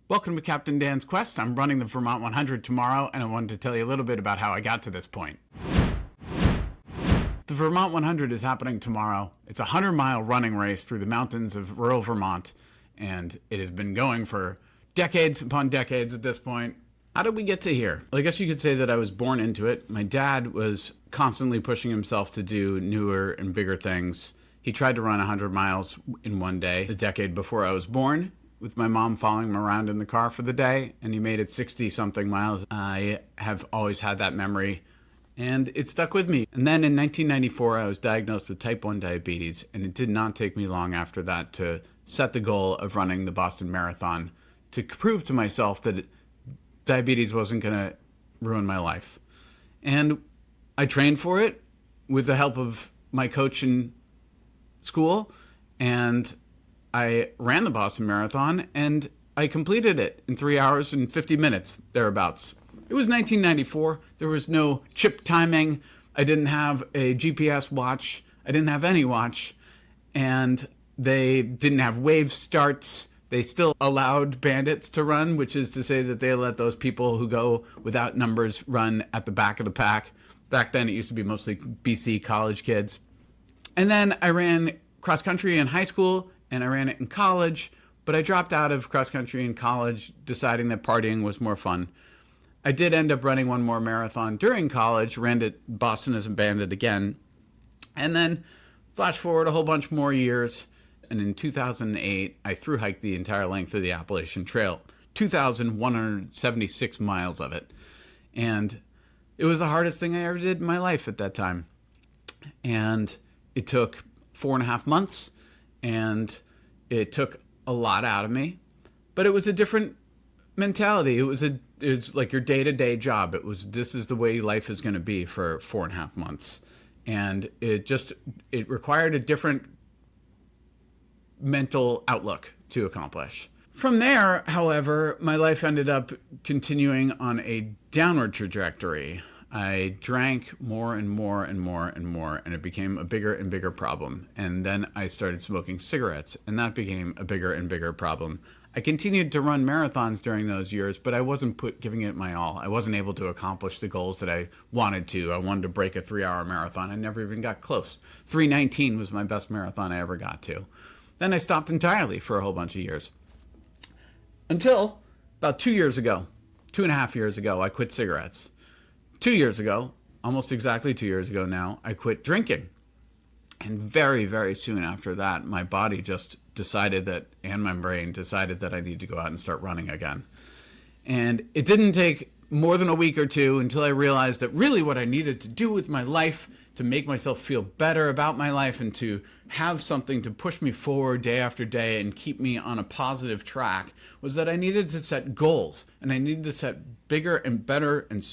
Welcome to Captain Dan's Quest. I'm running the Vermont 100 tomorrow, and I wanted to tell you a little bit about how I got to this point. The Vermont 100 is happening tomorrow. It's a 100-mile running race through the mountains of rural Vermont, and it has been going for decades upon decades at this point. How did we get to here? Well, I guess you could say that I was born into it. My dad was constantly pushing himself to do newer and bigger things. He tried to run 100 miles in one day, a decade before I was born, with my mom following him around in the car for the day, and he made it 60-something miles. I have always had that memory, and it stuck with me. And then in 1994, I was diagnosed with type 1 diabetes, and it did not take me long after that to set the goal of running the Boston Marathon to prove to myself that diabetes wasn't going to ruin my life. And I trained for it with the help of my coach in school, and I ran the Boston Marathon, and I completed it in 3 hours and 50 minutes, thereabouts. It was 1994. There was no chip timing. I didn't have a GPS watch. I didn't have any watch. And they didn't have wave starts. They still allowed bandits to run, which is to say that they let those people who go without numbers run at the back of the pack. Back then, it used to be mostly BC college kids. And then I ran cross country in high school, and I ran it in college, but I dropped out of cross country in college, deciding that partying was more fun. I did end up running one more marathon during college, ran to Boston as a bandit again, and then flash forward a whole bunch more years, and in 2008, I thru hiked the entire length of the Appalachian Trail, 2,176 miles of it. And it was the hardest thing I ever did in my life at that time. And it took 4.5 months, and it took a lot out of me, but it was a different mentality. It was like your day-to-day job. This is the way life is going to be for 4.5 months. And it required a different mental outlook to accomplish. From there, however, my life ended up continuing on a downward trajectory. I drank more and more and more and more, and it became a bigger and bigger problem. And then I started smoking cigarettes, and that became a bigger and bigger problem. I continued to run marathons during those years, but I wasn't giving it my all. I wasn't able to accomplish the goals that I wanted to. I wanted to break a 3-hour marathon. I never even got close. 3:19 was my best marathon I ever got to. Then I stopped entirely for a whole bunch of years. Until about 2 years ago, 2.5 years ago, I quit cigarettes. 2 years ago, almost exactly 2 years ago now, I quit drinking. And very, very soon after that, my body just decided that, and my brain decided that I need to go out and start running again. And it didn't take more than a week or two until I realized that really what I needed to do with my life to make myself feel better about my life and to have something to push me forward day after day and keep me on a positive track was that I needed to set goals. And I needed to set bigger and better and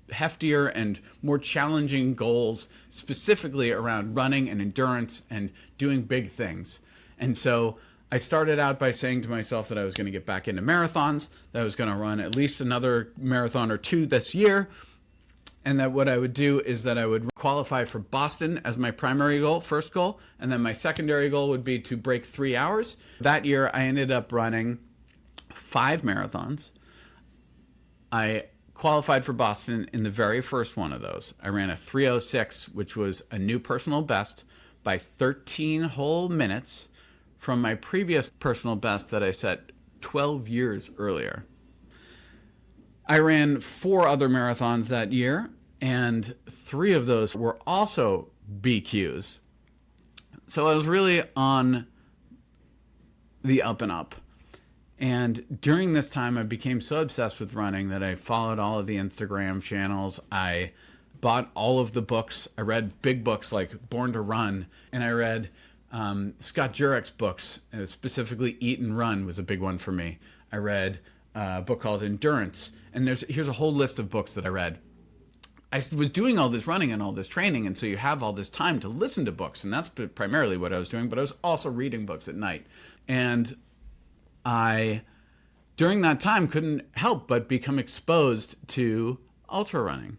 heftier and more challenging goals, specifically around running and endurance and doing big things. And so I started out by saying to myself that I was going to get back into marathons, that I was going to run at least another marathon or two this year, and that what I would do is that I would qualify for Boston as my primary goal, first goal, and then my secondary goal would be to break 3 hours. That year, I ended up running 5 marathons. I qualified for Boston in the very first one of those. I ran a 3:06, which was a new personal best by 13 whole minutes from my previous personal best that I set 12 years earlier. I ran 4 other marathons that year, and 3 of those were also BQs. So I was really on the up and up. And during this time, I became so obsessed with running that I followed all of the Instagram channels. I bought all of the books. I read big books like Born to Run, and I read Scott Jurek's books, specifically Eat and Run was a big one for me. I read a book called Endurance, and here's a whole list of books that I read. I was doing all this running and all this training, and so you have all this time to listen to books, and that's primarily what I was doing, but I was also reading books at night. And I, during that time, couldn't help but become exposed to ultra running,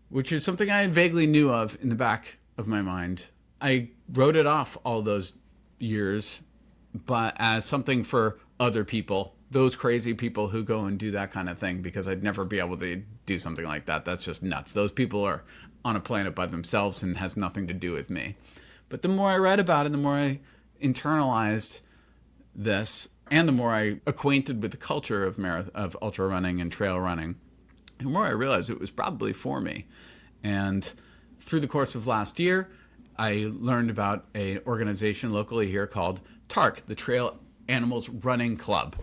which is something I vaguely knew of in the back of my mind. I wrote it off all those years, but as something for other people those crazy people who go and do that kind of thing, because I'd never be able to do something like that. That's just nuts. Those people are on a planet by themselves and has nothing to do with me. But the more I read about it, the more I internalized this, and the more I acquainted with the culture of ultra running and trail running, the more I realized it was probably for me. And through the course of last year, I learned about an organization locally here called TARC, the Trail Animals Running Club.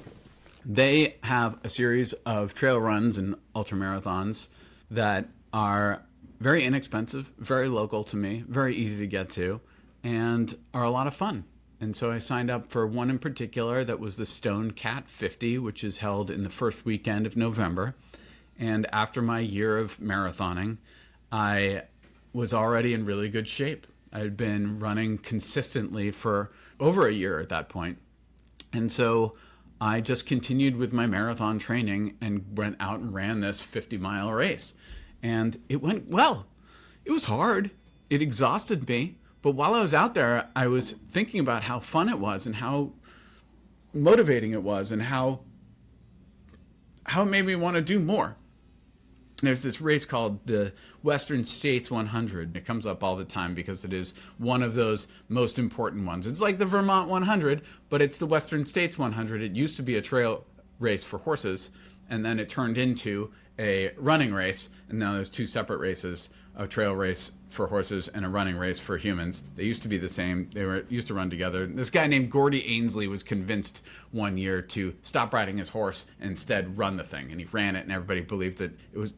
They have a series of trail runs and ultramarathons that are very inexpensive, very local to me, very easy to get to, and are a lot of fun. And so I signed up for one in particular that was the Stone Cat 50, which is held in the first weekend of November. And after my year of marathoning, I was already in really good shape. I had been running consistently for over a year at that point. And so I just continued with my marathon training and went out and ran this 50-mile race. And it went well. It was hard. It exhausted me. But while I was out there, I was thinking about how fun it was and how motivating it was and how it made me want to do more. There's this race called the Western States 100. It comes up all the time because it is one of those most important ones. It's like the Vermont 100, but it's the Western States 100. It used to be a trail race for horses, and then it turned into a running race, and now there's two separate races, a trail race for horses and a running race for humans. They used to be the same. They used to run together. This guy named Gordy Ainsley was convinced one year to stop riding his horse and instead run the thing, and he ran it, and everybody believed that it was,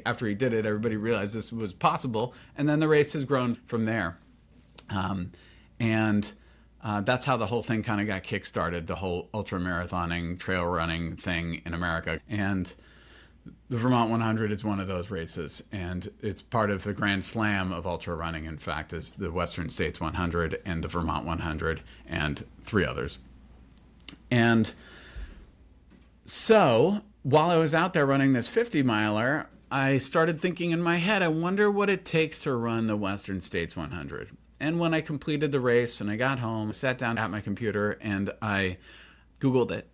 after he did it, everybody realized this was possible, and then the race has grown from there. That's how the whole thing kind of got kick-started, the whole ultra-marathoning, trail running thing in America. And the Vermont 100 is one of those races, and it's part of the Grand Slam of ultra running, in fact, is the Western States 100 and the Vermont 100 and three others. And so while I was out there running this 50-miler, I started thinking in my head, I wonder what it takes to run the Western States 100. And when I completed the race and I got home, I sat down at my computer and I Googled it.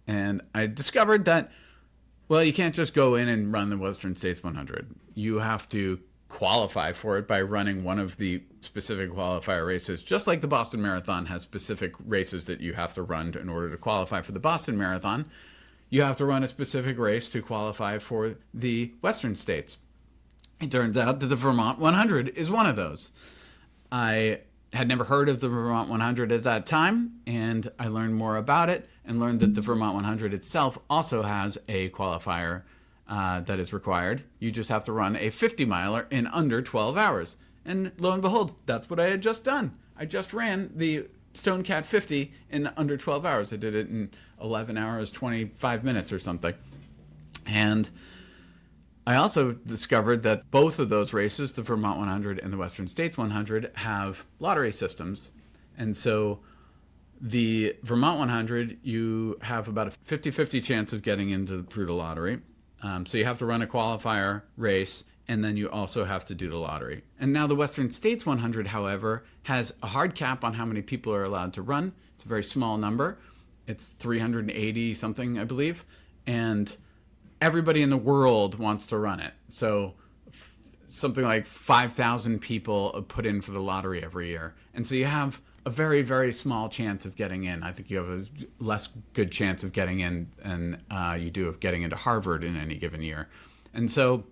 And I discovered that, well, you can't just go in and run the Western States 100. You have to qualify for it by running one of the specific qualifier races, just like the Boston Marathon has specific races that you have to run in order to qualify for the Boston Marathon. You have to run a specific race to qualify for the Western States. It turns out that the Vermont 100 is one of those. I had never heard of the Vermont 100 at that time, and I learned more about it and learned that the Vermont 100 itself also has a qualifier that is required. You just have to run a 50-miler in under 12 hours. And lo and behold, that's what I had just done. I just ran the Stone Cat 50 in under 12 hours. I did it in 11 hours, 25 minutes or something. And I also discovered that both of those races, the Vermont 100 and the Western States 100, have lottery systems. And so the Vermont 100, you have about a 50-50 chance of getting through the lottery. So you have to run a qualifier race, and then you also have to do the lottery. And now the Western States 100, however, has a hard cap on how many people are allowed to run. It's a very small number. It's 380 something, I believe. And everybody in the world wants to run it. So something like 5,000 people put in for the lottery every year. And so you have a very, very small chance of getting in. I think you have a less good chance of getting in than you do of getting into Harvard in any given year. And so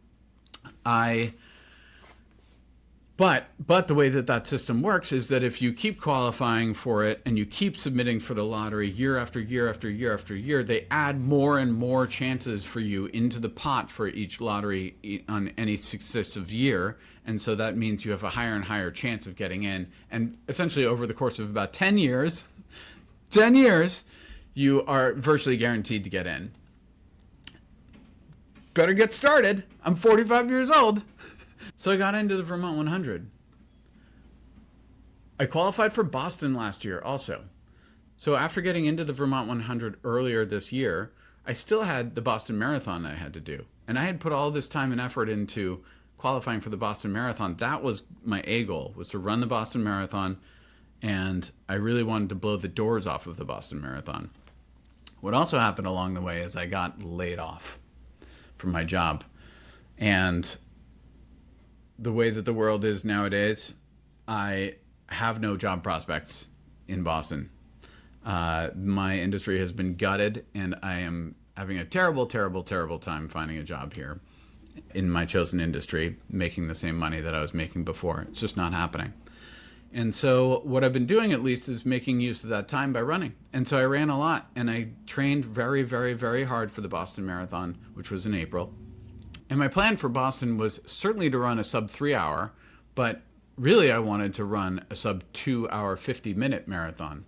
But the way that system works is that if you keep qualifying for it and you keep submitting for the lottery year after year after year after year, they add more and more chances for you into the pot for each lottery on any successive year. And so that means you have a higher and higher chance of getting in. And essentially over the course of about 10 years, you are virtually guaranteed to get in. Better get started. I'm 45 years old. So I got into the Vermont 100. I qualified for Boston last year also. So after getting into the Vermont 100 earlier this year, I still had the Boston Marathon that I had to do. And I had put all this time and effort into qualifying for the Boston Marathon. That was my A goal, was to run the Boston Marathon. And I really wanted to blow the doors off of the Boston Marathon. What also happened along the way is I got laid off from my job. And the way that the world is nowadays, I have no job prospects in Boston. My industry has been gutted, and I am having a terrible, terrible, terrible time finding a job here in my chosen industry, making the same money that I was making before. It's just not happening. And so what I've been doing, at least, is making use of that time by running. And so I ran a lot, and I trained very, very, very hard for the Boston Marathon, which was in April. And my plan for Boston was certainly to run a sub 3 hour, but really I wanted to run a sub 2 hour 50-minute marathon.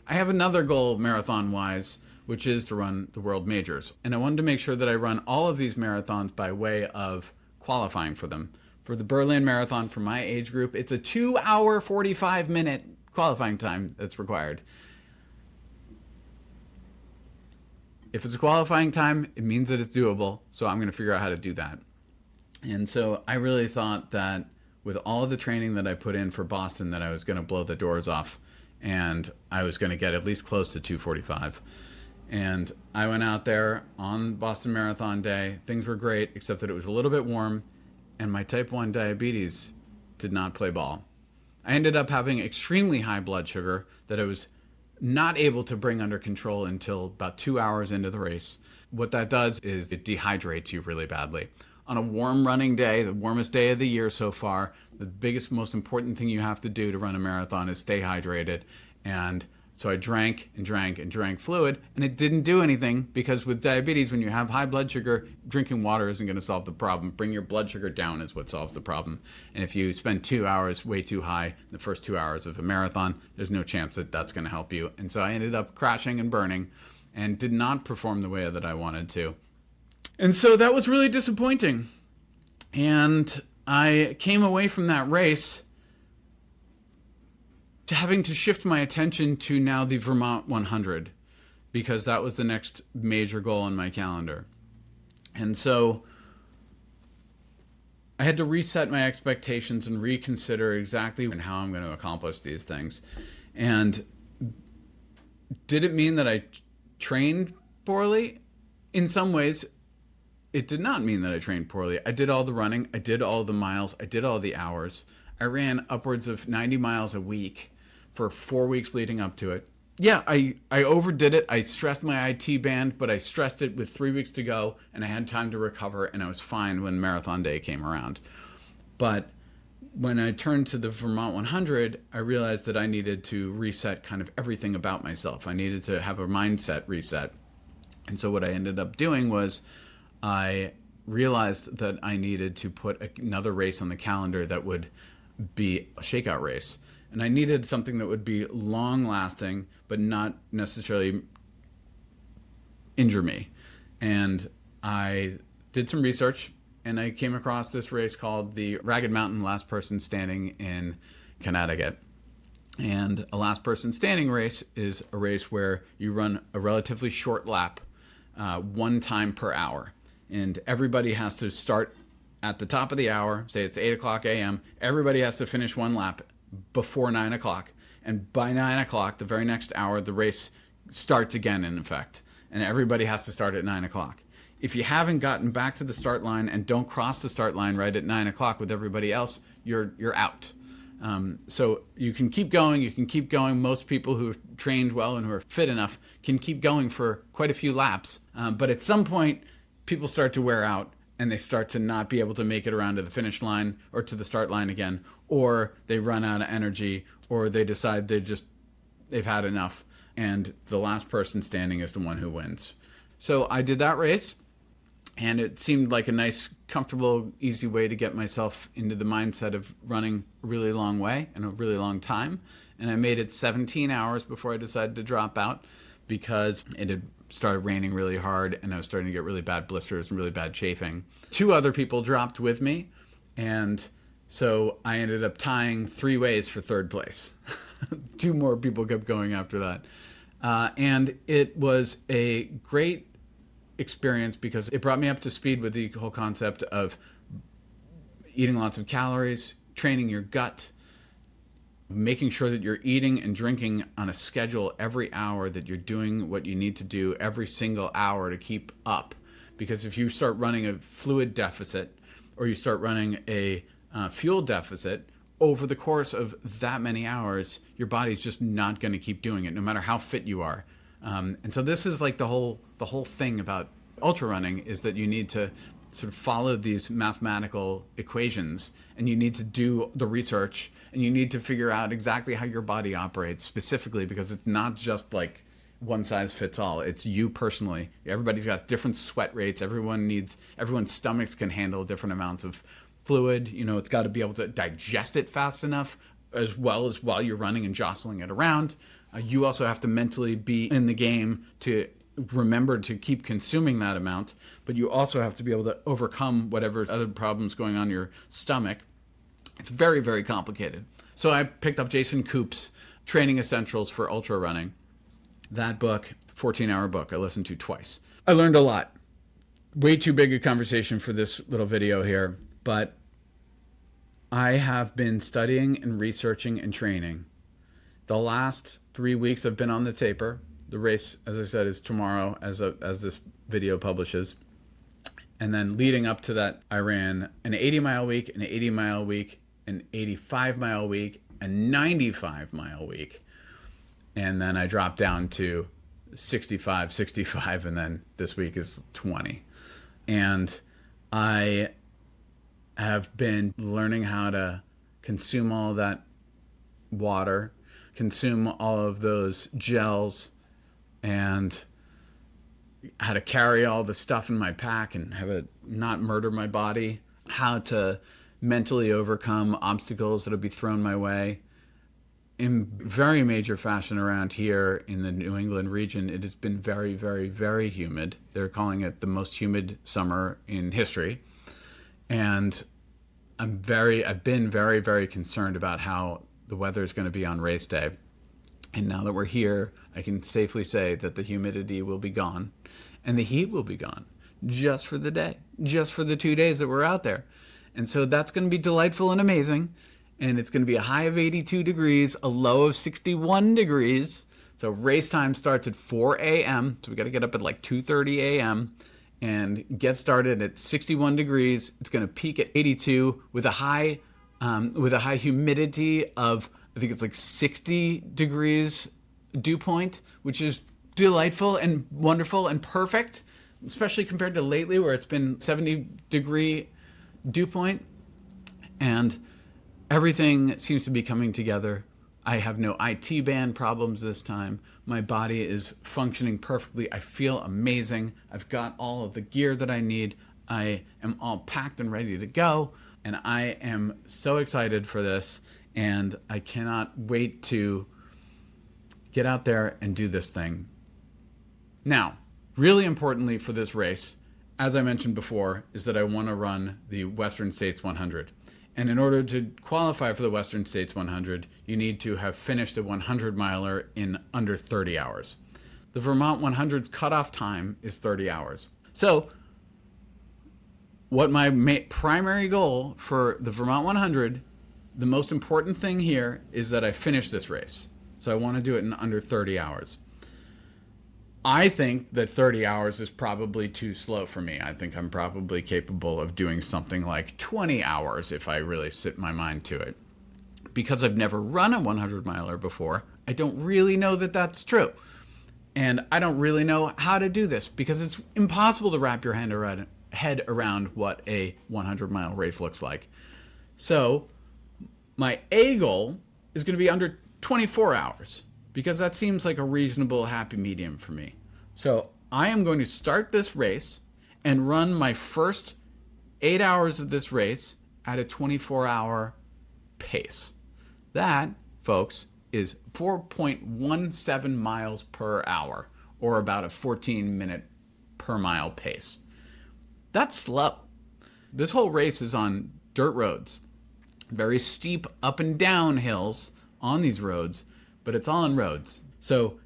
I have another goal marathon-wise, which is to run the World Majors. And I wanted to make sure that I run all of these marathons by way of qualifying for them. For the Berlin Marathon, for my age group, it's a 2 hour 45-minute qualifying time that's required. If it's a qualifying time, it means that it's doable, so I'm going to figure out how to do that. And so I really thought that with all of the training that I put in for Boston, that I was going to blow the doors off, and I was going to get at least close to 2:45. And I went out there on Boston Marathon Day. Things were great, except that it was a little bit warm, and my type 1 diabetes did not play ball. I ended up having extremely high blood sugar that I was not able to bring under control until about 2 hours into the race. What that does is it dehydrates you really badly. On a warm running day, the warmest day of the year so far, the biggest, most important thing you have to do to run a marathon is stay hydrated. And so I drank and drank and drank fluid, and it didn't do anything, because with diabetes, when you have high blood sugar, drinking water isn't going to solve the problem. Bring your blood sugar down is what solves the problem. And if you spend 2 hours way too high in the first 2 hours of a marathon, there's no chance that that's going to help you. And so I ended up crashing and burning and did not perform the way that I wanted to. And so that was really disappointing. And I came away from that race to having to shift my attention to now the Vermont 100, because that was the next major goal on my calendar. And so I had to reset my expectations and reconsider exactly how I'm going to accomplish these things. And did it mean that I trained poorly? In some ways, it did not mean that I trained poorly. I did all the running, I did all the miles, I did all the hours. I ran upwards of 90 miles a week for 4 weeks leading up to it. Yeah, I overdid it. I stressed my IT band, but I stressed it with 3 weeks to go, and I had time to recover, and I was fine when marathon day came around. But when I turned to the Vermont 100, I realized that I needed to reset kind of everything about myself. I needed to have a mindset reset. And so what I ended up doing was I realized that I needed to put another race on the calendar that would be a shakeout race. And I needed something that would be long-lasting, but not necessarily injure me. And I did some research, and I came across this race called the Ragged Mountain Last Person Standing in Connecticut. And a last person standing race is a race where you run a relatively short lap, 1 time per hour. And everybody has to start at the top of the hour, say it's 8 o'clock a.m., everybody has to finish 1 lap before 9 o'clock. And by 9 o'clock, the very next hour, the race starts again, in effect. And everybody has to start at 9 o'clock. If you haven't gotten back to the start line and don't cross the start line right at 9 o'clock with everybody else, you're out. So you can keep going. Most people who have trained well and who are fit enough can keep going for quite a few laps. But at some point, people start to wear out, and they start to not be able to make it around to the finish line or to the start line again, or they run out of energy, or they decide they've had enough, and the last person standing is the one who wins. So I did that race, and it seemed like a nice, comfortable, easy way to get myself into the mindset of running a really long way and a really long time. And I made it 17 hours before I decided to drop out, because it had started raining really hard, and I was starting to get really bad blisters and really bad chafing. 2 other people dropped with me, and so I ended up tying 3 ways for 3rd place. 2 more people kept going after that. And it was a great experience because it brought me up to speed with the whole concept of eating lots of calories, training your gut, making sure that you're eating and drinking on a schedule every hour, that you're doing what you need to do every single hour to keep up. Because if you start running a fluid deficit or you start running a fuel deficit over the course of that many hours, your body's just not going to keep doing it, no matter how fit you are. And so this is like the whole thing about ultra running, is that you need to sort of follow these mathematical equations, and you need to do the research, and you need to figure out exactly how your body operates specifically, because it's not just like one size fits all. It's you personally. Everybody's got different sweat rates. Everyone's stomachs can handle different amounts of fluid. It's got to be able to digest it fast enough, as well as while you're running and jostling it around. You also have to mentally be in the game to remember to keep consuming that amount, but you also have to be able to overcome whatever other problems going on in your stomach. It's very, very complicated. So I picked up Jason Koop's Training Essentials for Ultra Running. That book, 14-hour book, I listened to twice. I learned a lot. Way too big a conversation for this little video here, but I have been studying and researching and training. The last 3 weeks I've been on the taper. The race, as I said, is tomorrow as this video publishes. And then leading up to that, I ran an 80-mile week, an 80-mile week, an 85-mile week, a 95-mile week. And then I dropped down to 65, and then this week is 20. And I have been learning how to consume all that water, consume all of those gels, and how to carry all the stuff in my pack and have it not murder my body, how to mentally overcome obstacles that'll be thrown my way. In very major fashion around here in the New England region, it has been very, very, very humid. They're calling it the most humid summer in history. And I've been very, very concerned about how the weather is going to be on race day. And now that we're here, I can safely say that the humidity will be gone and the heat will be gone just for the day, just for the 2 days that we're out there. And so that's going to be delightful and amazing. And it's going to be a high of 82 degrees, a low of 61 degrees. So race time starts at 4 a.m. So we got to get up at like 2:30 a.m. and get started at 61 degrees. It's going to peak at 82 with a high humidity of, I think it's like 60 degrees dew point, which is delightful and wonderful and perfect, especially compared to lately where it's been 70 degree dew point. And everything seems to be coming together. I have no IT band problems this time. My body is functioning perfectly. I feel amazing. I've got all of the gear that I need. I am all packed and ready to go. And I am so excited for this. And I cannot wait to get out there and do this thing. Now, really importantly for this race, as I mentioned before, is that I want to run the Western States 100. And in order to qualify for the Western States 100, you need to have finished a 100-miler in under 30 hours. The Vermont 100's cutoff time is 30 hours. So what my primary goal for the Vermont 100, the most important thing here is that I finish this race. So I want to do it in under 30 hours. I think that 30 hours is probably too slow for me. I think I'm probably capable of doing something like 20 hours if I really sit my mind to it. Because I've never run a 100-miler before, I don't really know that that's true. And I don't really know how to do this because it's impossible to wrap your head around what a 100-mile race looks like. So my A goal is going to be under 24 hours. Because that seems like a reasonable happy medium for me. So I am going to start this race and run my first 8 hours of this race at a 24-hour pace. That, folks, is 4.17 miles per hour, or about a 14-minute per mile pace. That's slow. This whole race is on dirt roads, very steep up and down hills on these roads, but it's all on roads. So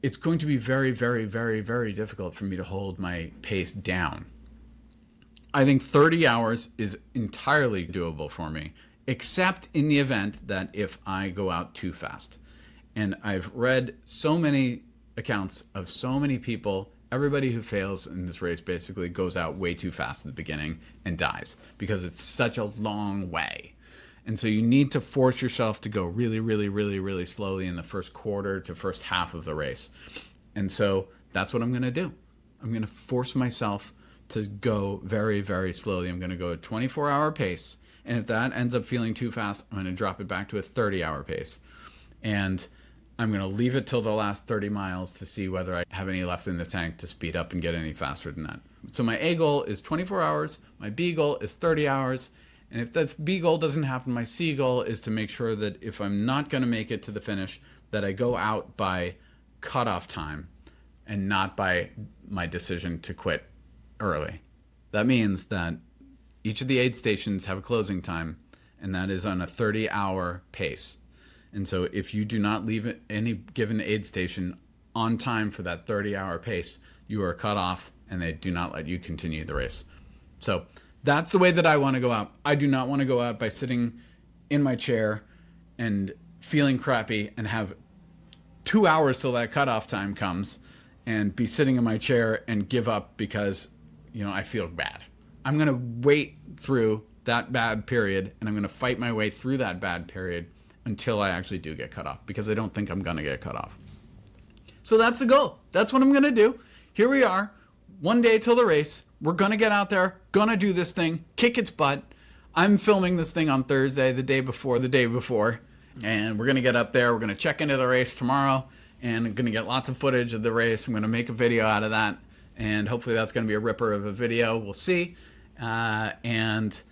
it's going to be very, very, very, very difficult for me to hold my pace down. I think 30 hours is entirely doable for me. except in the event that if I go out too fast. And I've read so many accounts of so many people, everybody who fails in this race basically goes out way too fast at the beginning and dies because it's such a long way. And so you need to force yourself to go really, really, really, really slowly in the first quarter to first half of the race. And so that's what I'm going to do. I'm going to force myself to go very, very slowly. I'm going to go a 24-hour pace. And if that ends up feeling too fast, I'm going to drop it back to a 30-hour pace. And I'm going to leave it till the last 30 miles to see whether I have any left in the tank to speed up and get any faster than that. So my A goal is 24 hours. My B goal is 30 hours. And if that B goal doesn't happen, my C goal is to make sure that if I'm not going to make it to the finish, that I go out by cutoff time and not by my decision to quit early. That means that each of the aid stations have a closing time, and that is on a 30-hour pace. And so if you do not leave any given aid station on time for that 30-hour pace, you are cut off and they do not let you continue the race. So that's the way that I want to go out. I do not want to go out by sitting in my chair and feeling crappy and have 2 hours till that cutoff time comes and be sitting in my chair and give up because, I feel bad. I'm going to wait through that bad period, and I'm going to fight my way through that bad period until I actually do get cut off, because I don't think I'm going to get cut off. So that's the goal. That's what I'm going to do. Here we are, one day till the race. We're going to get out there, going to do this thing, kick its butt. I'm filming this thing on Thursday, the day before, and we're going to get up there. We're going to check into the race tomorrow, and I'm going to get lots of footage of the race. I'm going to make a video out of that, and hopefully that's going to be a ripper of a video. We'll see. And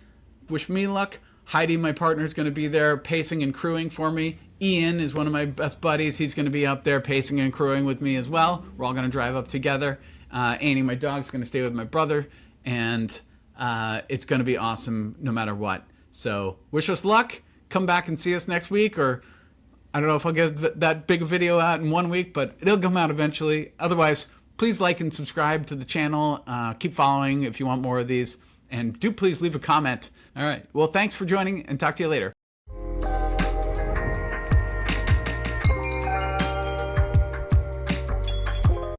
wish me luck. Heidi, my partner, is going to be there pacing and crewing for me. Ian is one of my best buddies. He's going to be up there pacing and crewing with me as well. We're all going to drive up together. Annie, my dog's going to stay with my brother. And it's going to be awesome no matter what. So wish us luck. Come back and see us next week. Or I don't know if I'll get that big video out in 1 week, but it'll come out eventually. Otherwise, please like and subscribe to the channel. Keep following if you want more of these. And do please leave a comment. All right. Well, thanks for joining, and talk to you later.